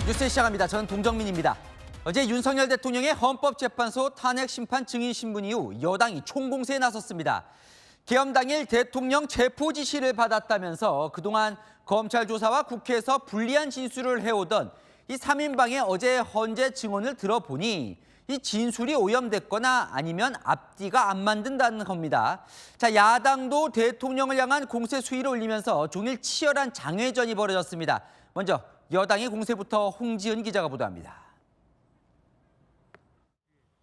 뉴스 시작합니다. 저는 동정민입니다. 어제 윤석열 대통령의 헌법재판소 탄핵 심판 증인 신문 이후 여당이 총공세에 나섰습니다. 계엄 당일 대통령 체포 지시를 받았다면서 그동안 검찰 조사와 국회에서 불리한 진술을 해오던 이 3인방의 어제 헌재 증언을 들어보니 이 진술이 오염됐거나 아니면 앞뒤가 안 맞는다는 겁니다. 자, 야당도 대통령을 향한 공세 수위를 올리면서 종일 치열한 장외전이 벌어졌습니다. 먼저 여당의 공세부터 홍지은 기자가 보도합니다.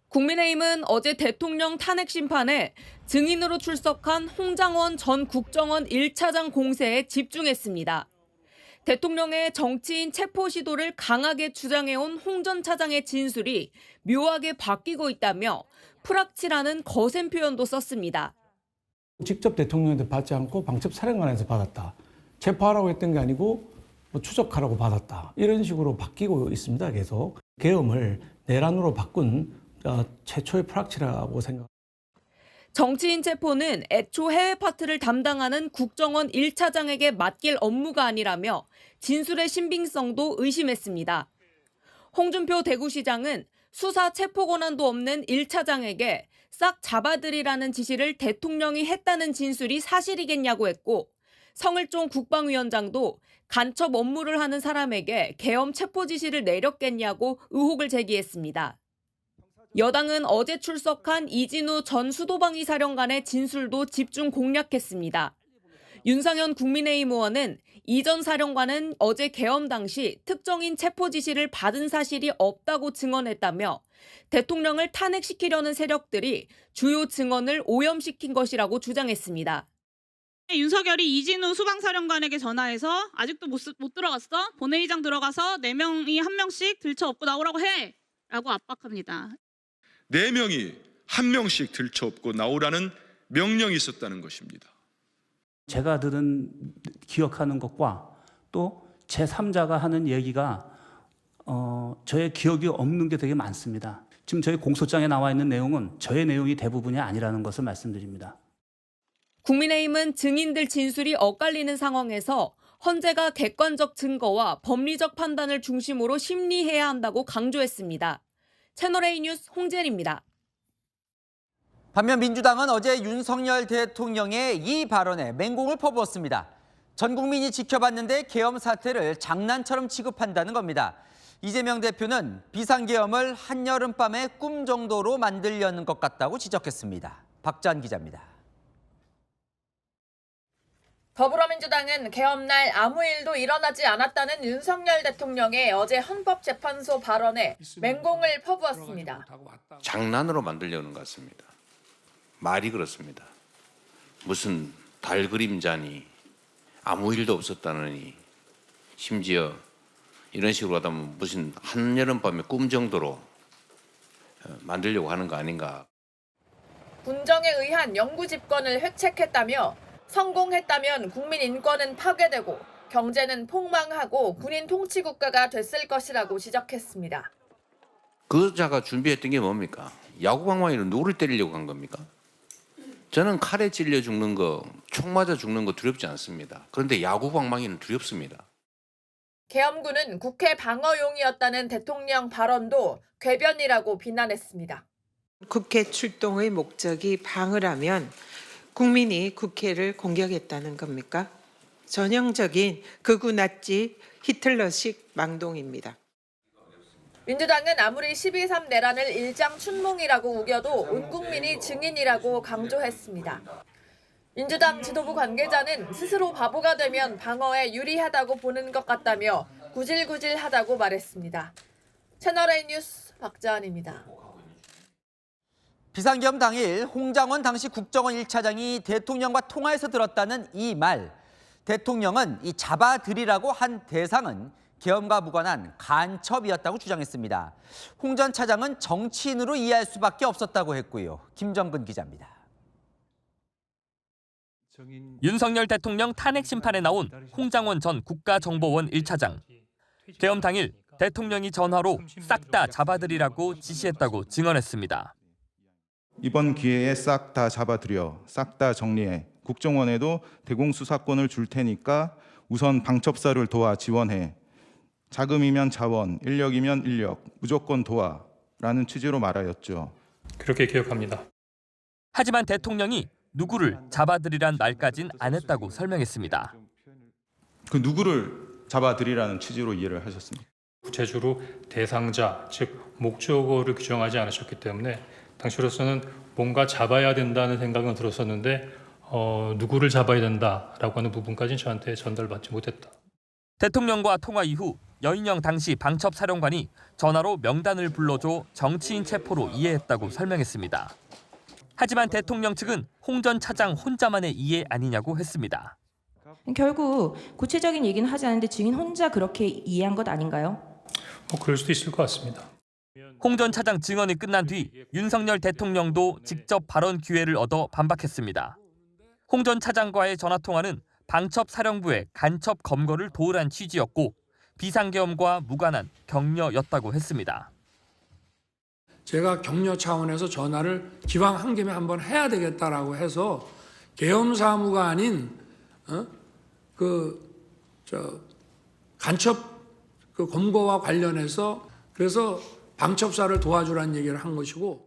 국민의힘은 어제 대통령 탄핵 심판에 증인으로 출석한 홍장원 전 국정원 1차장 공세에 집중했습니다. 대통령의 정치인 체포 시도를 강하게 주장해온 홍 전 차장의 진술이 묘하게 바뀌고 있다며 프락치라는 거센 표현도 썼습니다. 직접 대통령한테 받지 않고 방첩 사령관에서 받았다. 체포하라고 했던 게 아니고 추적하라고 받았다. 이런 식으로 바뀌고 있습니다. 계속. 계엄을 내란으로 바꾼 최초의 프락치라고 생각합니다. 정치인 체포는 애초 해외 파트를 담당하는 국정원 1차장에게 맡길 업무가 아니라며 진술의 신빙성도 의심했습니다. 홍준표 대구시장은 수사 체포 권한도 없는 1차장에게 싹 잡아들이라는 지시를 대통령이 했다는 진술이 사실이겠냐고 했고, 성일종 국방위원장도 간첩 업무를 하는 사람에게 계엄 체포 지시를 내렸겠냐고 의혹을 제기했습니다. 여당은 어제 출석한 이진우 전 수도방위 사령관의 진술도 집중 공략했습니다. 윤상현 국민의힘 의원은 이 전 사령관은 어제 계엄 당시 특정인 체포 지시를 받은 사실이 없다고 증언했다며 대통령을 탄핵시키려는 세력들이 주요 증언을 오염시킨 것이라고 주장했습니다. 윤석열이 이진우 수방사령관에게 전화해서 아직도 못 들어갔어? 본회의장 들어가서 4명이 1명씩 들쳐업고 나오라고 해! 라고 압박합니다. 4명이 1명씩 들쳐업고 나오라는 명령이 있었다는 것입니다. 제가 들은 기억하는 것과 또 제3자가 하는 얘기가 저의 기억이 없는 게 되게 많습니다. 지금 저희 공소장에 나와 있는 내용은 저의 내용이 대부분이 아니라는 것을 말씀드립니다. 국민의힘은 증인들 진술이 엇갈리는 상황에서 헌재가 객관적 증거와 법리적 판단을 중심으로 심리해야 한다고 강조했습니다. 채널A 뉴스 홍지은입니다. 반면 민주당은 어제 윤석열 대통령의 이 발언에 맹공을 퍼부었습니다. 전 국민이 지켜봤는데 계엄 사태를 장난처럼 취급한다는 겁니다. 이재명 대표는 비상계엄을 한여름밤의 꿈 정도로 만들려는 것 같다고 지적했습니다. 박지한 기자입니다. 더불어민주당은 계엄날 아무 일도 일어나지 않았다는 윤석열 대통령의 어제 헌법재판소 발언에 맹공을 퍼부었습니다. 장난으로 만들려는 것 같습니다. 말이 그렇습니다. 무슨 달 그림자니 아무 일도 없었다느니 심지어 이런 식으로 하다 보면 무슨 한여름밤의 꿈 정도로 만들려고 하는 거 아닌가. 군정에 의한 영구 집권을 획책했다며 성공했다면 국민 인권은 파괴되고 경제는 폭망하고 군인 통치 국가가 됐을 것이라고 지적했습니다. 그자가 준비했던 게 뭡니까? 야구방망이로 누구를 때리려고 한 겁니까? 저는 칼에 찔려 죽는 거, 총 맞아 죽는 거 두렵지 않습니다. 그런데 야구방망이는 두렵습니다. 계엄군은 국회 방어용이었다는 대통령 발언도 궤변이라고 비난했습니다. 국회 출동의 목적이 방어라면 국민이 국회를 공격했다는 겁니까? 전형적인 극우 나치 히틀러식 망동입니다. 민주당은 아무리 12.3 내란을 일장춘몽이라고 우겨도 온 국민이 증인이라고 강조했습니다. 민주당 지도부 관계자는 스스로 바보가 되면 방어에 유리하다고 보는 것 같다며 구질구질하다고 말했습니다. 채널A 뉴스 박지한입니다. 비상계엄 당일 홍장원 당시 국정원 1차장이 대통령과 통화해서 들었다는 이 말. 대통령은 이 잡아들이라고 한 대상은 계엄과 무관한 간첩이었다고 주장했습니다. 홍 전 차장은 정치인으로 이해할 수밖에 없었다고 했고요. 김정근 기자입니다. 윤석열 대통령 탄핵 심판에 나온 홍장원 전 국가정보원 1차장. 계엄 당일 대통령이 전화로 싹 다 잡아들이라고 지시했다고 증언했습니다. 이번 기회에 싹 다 잡아들여, 싹 다 정리해. 국정원에도 대공수사권을 줄 테니까 우선 방첩사를 도와 지원해. 자금이면 자원, 인력이면 인력, 무조건 도와라는 취지로 말하였죠. 그렇게 기억합니다. 하지만 대통령이 누구를 잡아들이란 말까진 안 했다고 설명했습니다. 그 누구를 잡아들이라는 취지로 이해를 하셨습니까? 구체적으로 대상자, 즉 목적어를 규정하지 않으셨기 때문에 당시로서는 뭔가 잡아야 된다는 생각은 들었었는데 누구를 잡아야 된다라고 하는 부분까지는 저한테 전달받지 못했다. 대통령과 통화 이후 여인영 당시 방첩사령관이 전화로 명단을 불러줘 정치인 체포로 이해했다고 설명했습니다. 하지만 대통령 측은 홍 전 차장 혼자만의 이해 아니냐고 했습니다. 결국 구체적인 얘기는 하지 않는데 증인 혼자 그렇게 이해한 것 아닌가요? 그럴 수도 있을 것 같습니다. 홍 전 차장 증언이 끝난 뒤 윤석열 대통령도 직접 발언 기회를 얻어 반박했습니다. 홍 전 차장과의 전화통화는 방첩사령부의 간첩 검거를 도우란 취지였고 비상계엄과 무관한 격려였다고 했습니다. 제가 격려 차원에서 전화를 기왕 한 김에 한번 해야 되겠다라고 해서 계엄 사무가 아닌 간첩 검거와 관련해서 그래서 방첩사를 도와주라는 얘기를 한 것이고.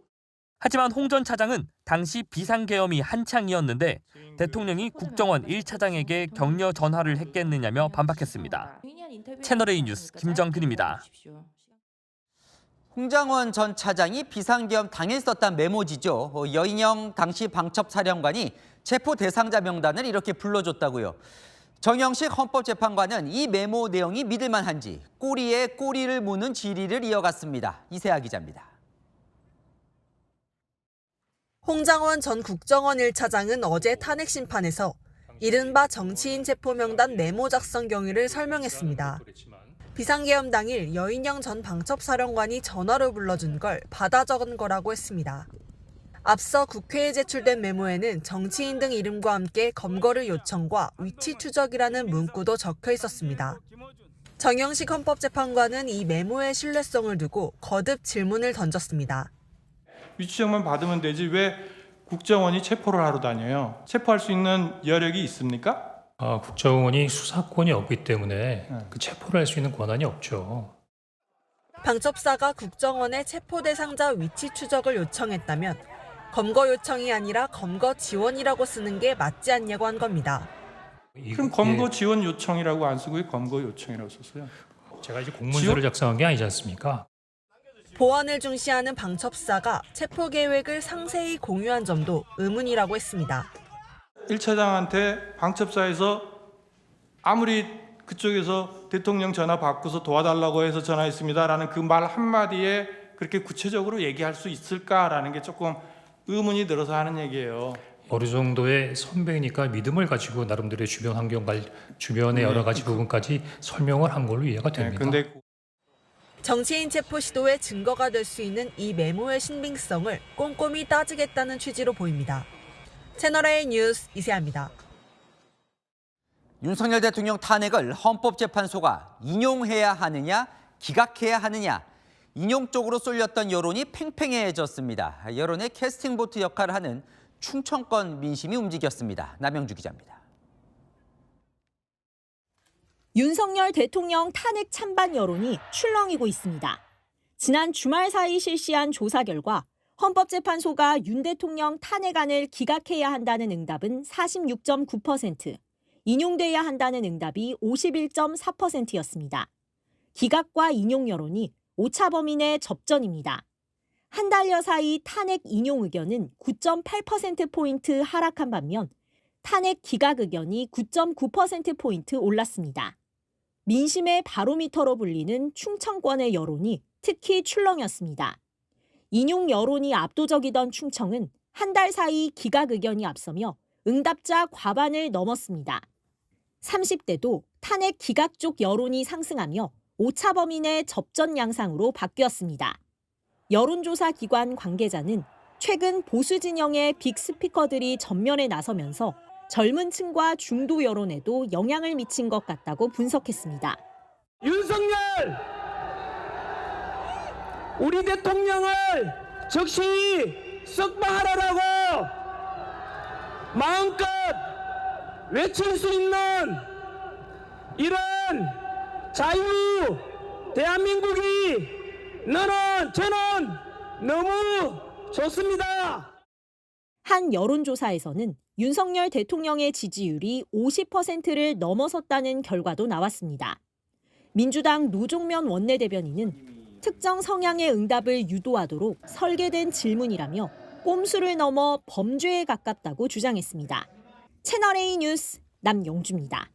하지만 홍 전 차장은 당시 비상계엄이 한창이었는데 대통령이 국정원 1차장에게 격려 전화를 했겠느냐며 반박했습니다. 채널A 뉴스 김정근입니다. 홍장원 전 차장이 비상계엄 당일 썼던 메모지죠. 여인영 당시 방첩사령관이 체포 대상자 명단을 이렇게 불러줬다고요. 정영식 헌법재판관은 이 메모 내용이 믿을만한지 꼬리에 꼬리를 무는 질의를 이어갔습니다. 이세아 기자입니다. 홍장원 전 국정원 1차장은 어제 탄핵 심판에서 이른바 정치인 체포 명단 메모 작성 경위를 설명했습니다. 비상계엄 당일 여인영 전 방첩사령관이 전화로 불러준 걸 받아 적은 거라고 했습니다. 앞서 국회에 제출된 메모에는 정치인 등 이름과 함께 검거를 요청과 위치 추적이라는 문구도 적혀 있었습니다. 정영식 헌법재판관은 이 메모의 신뢰성을 두고 거듭 질문을 던졌습니다. 위치정만 받으면 되지 왜 국정원이 체포를 하러 다녀요? 체포할 수 있는 여력이 있습니까? 국정원이 수사권이 없기 때문에 그 체포를 할 수 있는 권한이 없죠. 방첩사가 국정원의 체포 대상자 위치 추적을 요청했다면 검거 요청이 아니라 검거 지원이라고 쓰는 게 맞지 않냐고 한 겁니다. 그럼 검거 지원 요청이라고 안 쓰고 왜 검거 요청이라고 썼어요? 제가 이제 공문서를 작성한 게 아니지 않습니까? 보안을 중시하는 방첩사가 체포 계획을 상세히 공유한 점도 의문이라고 했습니다. 1차장한테 방첩사에서 아무리 그쪽에서 대통령 전화 받고서 도와달라고 해서 전화했습니다라는 그 말 한마디에 그렇게 구체적으로 얘기할 수 있을까라는 게 조금 의문이 들어서 하는 얘기예요. 어느 정도의 선배니까 믿음을 가지고 나름대로의 주변 환경 주변의 여러 가지 부분까지 설명을 한 걸로 이해가 됩니다. 정치인 체포 시도의 증거가 될 수 있는 이 메모의 신빙성을 꼼꼼히 따지겠다는 취지로 보입니다. 채널A 뉴스 이세아입니다. 윤석열 대통령 탄핵을 헌법재판소가 인용해야 하느냐, 기각해야 하느냐. 인용 쪽으로 쏠렸던 여론이 팽팽해졌습니다. 여론의 캐스팅보트 역할을 하는 충청권 민심이 움직였습니다. 남영주 기자입니다. 윤석열 대통령 탄핵 찬반 여론이 출렁이고 있습니다. 지난 주말 사이 실시한 조사 결과 헌법재판소가 윤 대통령 탄핵안을 기각해야 한다는 응답은 46.9%, 인용돼야 한다는 응답이 51.4%였습니다. 기각과 인용 여론이 오차 범위 내 접전입니다. 한 달여 사이 탄핵 인용 의견은 9.8%포인트 하락한 반면 탄핵 기각 의견이 9.9%포인트 올랐습니다. 민심의 바로미터로 불리는 충청권의 여론이 특히 출렁였습니다. 인용 여론이 압도적이던 충청은 한 달 사이 기각 의견이 앞서며 응답자 과반을 넘었습니다. 30대도 탄핵 기각 쪽 여론이 상승하며 오차 범위 내 접전 양상으로 바뀌었습니다. 여론조사 기관 관계자는 최근 보수 진영의 빅스피커들이 전면에 나서면서 젊은 층과 중도 여론에도 영향을 미친 것 같다고 분석했습니다. 윤석열! 우리 대통령을 즉시 석방하라고 마음껏 외칠 수 있는 이런 자유, 대한민국이 저는 너무 좋습니다. 한 여론조사에서는 윤석열 대통령의 지지율이 50%를 넘어섰다는 결과도 나왔습니다. 민주당 노종면 원내대변인은 특정 성향의 응답을 유도하도록 설계된 질문이라며 꼼수를 넘어 범죄에 가깝다고 주장했습니다. 채널A 뉴스 남용주입니다.